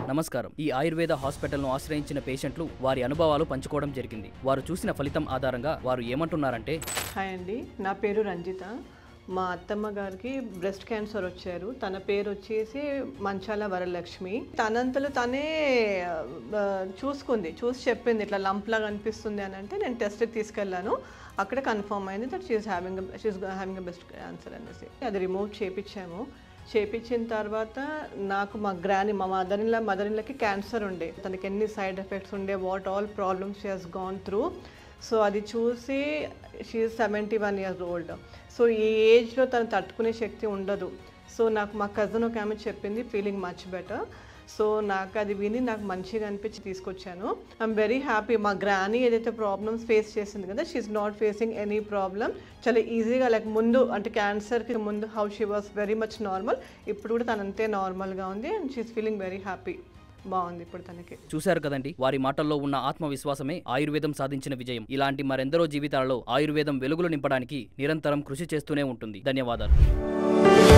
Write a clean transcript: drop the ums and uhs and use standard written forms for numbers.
నమస్కారం. ఈ ఆయుర్వేద హాస్పిటల్ను ఆశ్రయించిన పేషెంట్లు వారి అనుభవాలు పంచుకోవడం జరిగింది. వారు చూసిన ఫలితం ఆధారంగా వారు ఏమంటున్నారంటే, హాయ్ అండి, నా పేరు రంజిత. మా అత్తమ్మ గారికి బ్రెస్ట్ క్యాన్సర్ వచ్చారు. తన పేరు వచ్చేసి మంచాల వరలక్ష్మి. తనంతలో తనే చూసి చెప్పింది ఇట్లా లంప్ లాగా అనిపిస్తుంది అని. అంటే నేను టెస్ట్కి తీసుకెళ్ళాను. అక్కడ కన్ఫర్మ్ అయింది that she's having breast cancer అనేసి. అది రిమూవ్ చేయించిన తర్వాత నాకు మా మదర్-ఇన్-లాకి క్యాన్సర్ ఉండే. తనకి ఎన్ని సైడ్ ఎఫెక్ట్స్ ఉండే, what all problems she has gone through. So అది చూసి షీఈస్ 71 years old. సో ఈ ఏజ్లో తను తట్టుకునే శక్తి ఉండదు. సో నాకు మా కజిన్ ఒక ఆమె చెప్పింది ఫీలింగ్ మచ్ బెటర్. సో నాకు అది విని నాకు మంచిగా అనిపించి తీసుకొచ్చాను. I'm very happy. మా గ్రానీ ఏదైతే ప్రాబ్లమ్స్ ఫేస్ చేసింది కదా, she's not facing any problem. చాలా ఈజీగా లైక్ ముందు అంటే క్యాన్సర్కి ముందు how she was very much normal, ఇప్పుడు కూడా తను అంతే నార్మల్గా ఉంది and she's feeling very happy. బాగుంది ఇప్పుడు తనకి. చూశారు కదండి, వారి మాటల్లో ఉన్న ఆత్మవిశ్వాసమే ఆయుర్వేదం సాధించిన విజయం. ఇలాంటి మరెందరో జీవితాలలో ఆయుర్వేదం వెలుగులు నింపడానికి నిరంతరం కృషి చేస్తూనే ఉంటుంది. ధన్యవాదాలు.